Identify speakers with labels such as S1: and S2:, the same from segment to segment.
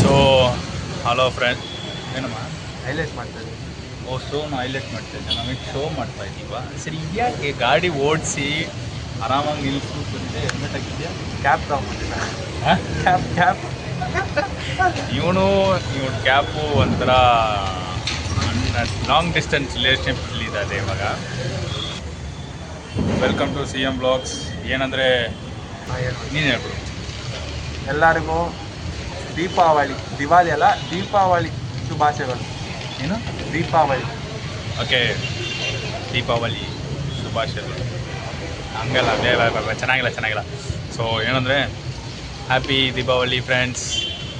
S1: So hello friend, ಏನಮ್ಮ
S2: highlight ಮಾಡ್ತಾರೆ.
S1: ಶೋನ highlight ಮಾಡ್ತಾ ಇದ್ದೆ, ನಮಗೆ ಶೋ ಮಾಡ್ತಾ ಇದ್ದೀವ. ಸರಿ, ಇದ್ಯಾಕೆ ಗಾಡಿ ಓಡಿಸಿ ಆರಾಮಾಗಿ ನಿಲ್ಲಿಸು ಬಂದಿದೆ, ಹೆಲ್ಮೆಟ್ ಹಾಕಿದ್ಯಾ?
S2: ಕ್ಯಾಪ್ ತಗೊಂಡಿಲ್ಲ. ಕ್ಯಾಪ್
S1: ಇವನು ಕ್ಯಾಪು ಒಂಥರ ಲಾಂಗ್ ಡಿಸ್ಟೆನ್ಸ್ ರಿಲೇಷನ್ಶಿಪ್ ಇದ್ದಾರೆ ಇವಾಗ. Welcome to C M blogs. ಏನಂದರೆ ನೀನು ಹೇಳ್ಬಿಡು.
S2: ಎಲ್ಲರಿಗೂ ದೀಪಾವಳಿ ಶುಭಾಶಯಗಳು.
S1: ಏನು
S2: ದೀಪಾವಳಿ.
S1: ಓಕೆ, ದೀಪಾವಳಿ ಶುಭಾಶಯಗಳು. ಹಂಗಲ್ಲ, ಬೇಡ ಚೆನ್ನಾಗಿಲ್ಲ. ಸೊ ಏನಂದರೆ, ಹ್ಯಾಪಿ ದೀಪಾವಳಿ ಫ್ರೆಂಡ್ಸ್.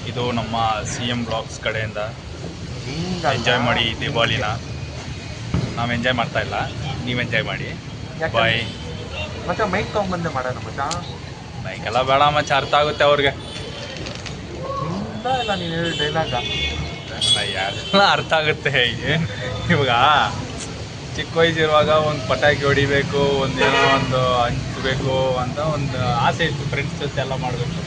S1: ಇದು ನಮ್ಮ ಸಿ ಎಮ್ ಬ್ಲಾಗ್ಸ್ ಕಡೆಯಿಂದ ಎಂಜಾಯ್ ಮಾಡಿ ದೀಪಾವಳಿನ. ನಾವು ಎಂಜಾಯ್ ಮಾಡ್ತಾ ಇಲ್ಲ, ನೀವು ಎಂಜಾಯ್ ಮಾಡಿ. ಬಾಯ್.
S2: ಮತ್ತೆ ಮೈಕ್ ತೊಗೊಂಬಂದೆ ಮಾಡೋಣ ಮಚ್ಚ.
S1: ಬೈಕೆಲ್ಲ ಬೇಡ ಮಚ್ಚ, ಅರ್ಥ ಆಗುತ್ತೆ ಅವ್ರಿಗೆ.
S2: ಇಲ್ಲ ನೀನು ಹೇಳಿ ಡೈಲಾಗ
S1: ಎಲ್ಲ ಅರ್ಥ ಆಗುತ್ತೆ. ಏನು ಇವಾಗ ಚಿಕ್ಕ ವಯಸ್ಸಿರುವಾಗ ಒಂದು ಪಟಾಕಿ ಹೊಡಿಬೇಕು, ಒಂದೇನೋ ಒಂದು ಹಂಚಬೇಕು ಅಂತ ಒಂದು ಆಸೆ ಇತ್ತು, ಫ್ರೆಂಡ್ಸ್ ಜೊತೆ ಎಲ್ಲ ಮಾಡಬೇಕು.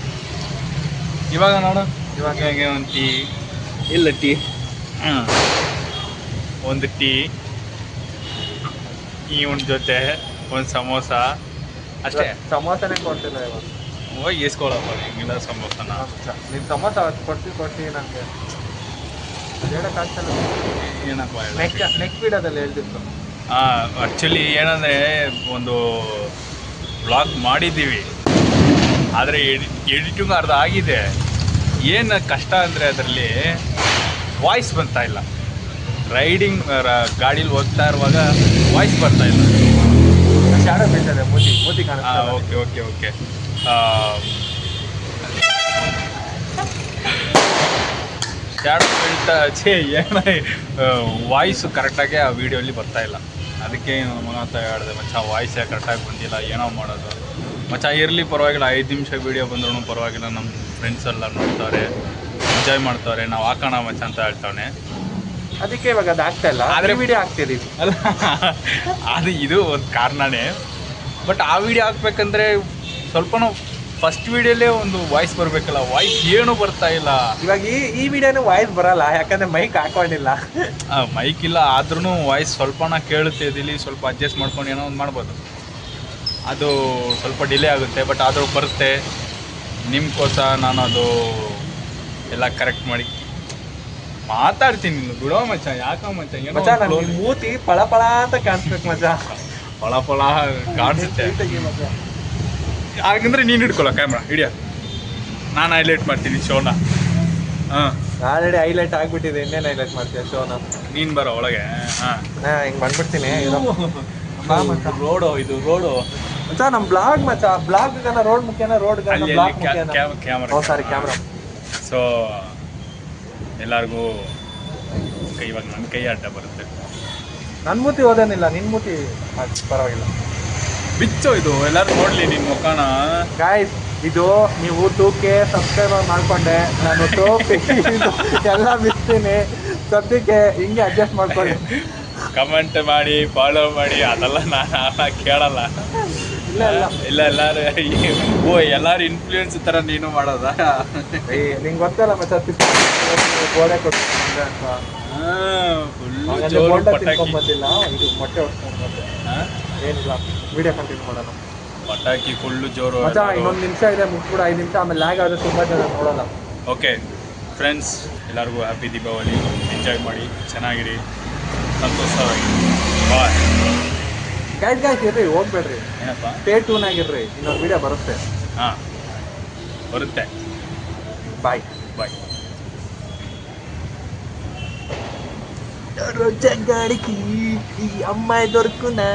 S1: ಇವಾಗ ನೋಡು, ಇವಾಗ ಒಂದು ಟೀ ಇಲ್ಲ, ಒಂದು ಟೀ, ಇವನ ಜೊತೆ ಒಂದು ಸಮೋಸ ಅಷ್ಟೇ.
S2: ಸಮೋಸನೇ ಕೊಡ್ತಿಲ್ಲ ಇವಾಗ.
S1: ಹೋಗಿ ಇಸ್ಕೊಳ್ಳಪ್ಪ, ಹಿಂಗಿಲ್ಲ ಸಮೋಸನ.
S2: ನೀನು ಸಮೋಸ ಕೊಡ್ತೀವಿ ನನಗೆ ಹೇಳೋಕ್ಕಾಗ್ತಲ್ಲ.
S1: ಏನಪ್ಪ
S2: ನೆಕ್ ವೀಡಿಯೋದಲ್ಲಿ ಹೇಳ್ತಿತ್ತು.
S1: ಆ್ಯಕ್ಚುಲಿ ಏನಂದರೆ, ಒಂದು ಬ್ಲಾಗ್ ಮಾಡಿದ್ದೀವಿ, ಆದರೆ ಎಡಿಟಿಂಗ್ ಅರ್ಧ ಆಗಿದೆ. ಏನು ಕಷ್ಟ ಅಂದರೆ ಅದರಲ್ಲಿ ವಾಯ್ಸ್ ಬರ್ತಾ ಇಲ್ಲ. ರೈಡಿಂಗ್ ಗಾಡೀಲಿ ಹೋಗ್ತಾ ಇರುವಾಗ ವಾಯ್ಸ್ ಬರ್ತಾ ಇಲ್ಲ.
S2: ಶಾಡೋ ಬೀಳ್ತದೆ, ಮೂತಿ ಕಾಣಿಸ್ತಾ.
S1: ಓಕೆ. ಶಾಡೋ ಬೀಳ್ತಾ ಏನೋ ವಾಯ್ಸು ಕರೆಕ್ಟಾಗಿ ಆ ವಿಡಿಯೋಲಿ ಬರ್ತಾ ಇಲ್ಲ. ಅದಕ್ಕೆ ಮಗ ಅಂತ ಹೇಳಿದೆ, ಮಚ್ಚ ವಾಯ್ಸೇ ಕರೆಕ್ಟಾಗಿ ಬಂದಿಲ್ಲ, ಏನೋ ಮಾಡೋದು. ಮಚ್ಚ ಇರಲಿ, ಪರವಾಗಿಲ್ಲ, 5 ನಿಮಿಷ ವೀಡಿಯೋ ಬಂದ್ರೂ ಪರವಾಗಿಲ್ಲ, ನಮ್ಮ ಫ್ರೆಂಡ್ಸ್ ಎಲ್ಲ ನೋಡ್ತಾರೆ, ಎಂಜಾಯ್ ಮಾಡ್ತಾರೆ, ನಾವು ಹಾಕೋಣ ಮಚ್ಚ ಅಂತ ಹೇಳ್ತಾನೆ.
S2: ಅದಕ್ಕೆ ಇವಾಗ ಅದು ಆಗ್ತಾ ಇಲ್ಲ, ಆದರೆ ವಿಡಿಯೋ ಹಾಕ್ತಿದ್ದೀವಿ
S1: ಅಲ್ಲ. ಇದು ಒಂದು ಕಾರಣನೇ. ಬಟ್ ಆ ವಿಡಿಯೋ ಹಾಕ್ಬೇಕಂದ್ರೆ ಸ್ವಲ್ಪ ಫಸ್ಟ್ ವಿಡಿಯೋಲೇ ಒಂದು ವಾಯ್ಸ್ ಬರಬೇಕಲ್ಲ, ವಾಯ್ಸ್ ಏನೂ ಬರ್ತಾ ಇಲ್ಲ.
S2: ಇವಾಗ ಈ ವಿಡಿಯೋನು ವಾಯ್ಸ್ ಬರಲ್ಲ, ಯಾಕಂದರೆ ಮೈಕ್ ಹಾಕೊಂಡಿಲ್ಲ.
S1: ಮೈಕ್ ಇಲ್ಲ, ಆದ್ರೂ ವಾಯ್ಸ್ ಸ್ವಲ್ಪನ ಕೇಳುತ್ತೆ. ಇಲ್ಲಿ ಸ್ವಲ್ಪ ಅಡ್ಜಸ್ಟ್ ಮಾಡ್ಕೊಂಡು ಏನೋ ಒಂದು ಮಾಡ್ಬೋದು. ಅದು ಸ್ವಲ್ಪ ಡಿಲೇ ಆಗುತ್ತೆ, ಬಟ್ ಆದರೂ ಬರುತ್ತೆ. ನಿಮ್ಗೋಸ್ಕರ ನಾನು ಅದು ಎಲ್ಲ ಕರೆಕ್ಟ್ ಮಾಡಿ ಮಾತಾಡ್ತೀನಿ. ಬಿಡೋ ಮಚ್ಚ, ಯಾಕ ಮಚ್ಚ, ಏನೋ
S2: ಮೂತಿ ಪಳ ಅಂತ ಕಾಣಿಸ್ಬೇಕು ಮಚ್ಚ.
S1: ಪಳ ಕಾಣಿಸುತ್ತೆ. ಹಾಗಂದ್ರೆ ನೀನು ಹಿಡ್ಕೊಳ್ಳೋ ಕ್ಯಾಮ್ರಾ, ಹಿಡಿಯ, ನಾನು ಹೈಲೈಟ್ ಮಾಡ್ತೀನಿ ಶೋನ.
S2: ಆಲ್ರೆಡಿ ಹೈಲೈಟ್ ಆಗ್ಬಿಟ್ಟಿದೆ, ಇನ್ನೇನು ಹೈಲೈಟ್ ಮಾಡ್ತೀಯ ಶೋನ?
S1: ನೀನು ಬರೋ ಒಳಗೆ.
S2: ಹಿಂಗೆ ಬಂದ್ಬಿಡ್ತೀನಿ.
S1: ಇದು ರೋಡು
S2: ಮಚ್ಚ, ನಮ್ಮ ಬ್ಲಾಗ್ ಮಚ್ಚ. ಬ್ಲಾಗ್ಗನ ರೋಡ್ ಮುಖ್ಯನ, ರೋಡ್
S1: ಕ್ಯಾಮ್ರಾ.
S2: ಸಾರಿ, ಕ್ಯಾಮ್ರಾ.
S1: ಸೊ ಎಲ್ಲರಿಗೂ ಇವಾಗ ನನ್ನ ಕೈ ಅಡ್ಡ ಬರುತ್ತೆ.
S2: ನನ್ನ ಮೂತಿ ಓದೇನಿಲ್ಲ, ನಿನ್ನ ಮೂತಿ ಪರವಾಗಿಲ್ಲ.
S1: ಬಿಚ್ಚು, ಇದು ಎಲ್ಲರೂ ನೋಡಲಿ ನಿನ್ನ ಮುಖಾನ.
S2: ಗಾಯ್ಸ್, ಇದು ನೀವು 2K ಸಬ್ಸ್ಕ್ರೈಬರ್ ಮಾಡಿಕೊಂಡೆ, ನಾನು ಟೋಪಿ ಎಲ್ಲ ಮಿಸ್ತೀನಿ. ಸದ್ಯಕ್ಕೆ ಹಿಂಗೆ ಅಡ್ಜಸ್ಟ್ ಮಾಡ್ಕೊಳ್ಳಿ.
S1: ಕಮೆಂಟ್ ಮಾಡಿ, ಫಾಲೋ ಮಾಡಿ, ಅದೆಲ್ಲ ನಾನು ಕೇಳಲ್ಲ. ಇಲ್ಲ ಎಲ್ಲರೂ ಎಲ್ಲರೂ ಇನ್ಫ್ಲೂಯೆನ್ಸ್ ಥರ ನೀನು ಮಾಡೋದ?
S2: ನಿಂಗೆ ಗೊತ್ತಲ್ಲ ಮತ್ತೆ, ಗೋಡೆ ಕೊಡ್ತೀನಿ ಅಂತ. ಬಂದಿಲ್ಲ, ಇದು ಮೊಟ್ಟೆ ಹೊಡ್ಕೊಂಡು ಏನಿಲ್ಲ. ವಿಡಿಯೋ ಕಂಟಿನ್ಯೂ ಮಾಡೋಣ.
S1: ಪಟಾಕಿ ಫುಲ್ಲು ಜೋರು.
S2: ಇನ್ನೊಂದು ನಿಮಿಷ ಇದೆ, ಮುಗಿಸ್ಬಿಡ. 5 ನಿಮಿಷ, ಆಮೇಲೆ ಲ್ಯಾಗ್ ಆದರೆ ತುಂಬ ಜನ ನೋಡೋಲ್ಲ.
S1: ಓಕೆ ಫ್ರೆಂಡ್ಸ್, ಎಲ್ಲರಿಗೂ ಹ್ಯಾಪಿ ದೀಪಾವಳಿ. ಎಂಜಾಯ್ ಮಾಡಿ, ಚೆನ್ನಾಗಿರಿ, ಸಂತೋಷವಾಗಿ. ಬಾಯ್.
S2: ಗಾಯ್ಸ್ ಇರ್ರಿ, ಹೋಗ್ಬೇಡ್ರಿ.
S1: ಏನಪ್ಪ,
S2: ಸ್ಟೇ ಟ್ಯೂನ್ ಆಗಿರ್ರಿ, ಇನ್ನೊಂದು ವಿಡಿಯೋ ಬರುತ್ತೆ.
S1: ಬರುತ್ತೆ.
S2: ಬಾಯ್. రోజా గాడికి ఈ అమ్మాయి దొరుకునా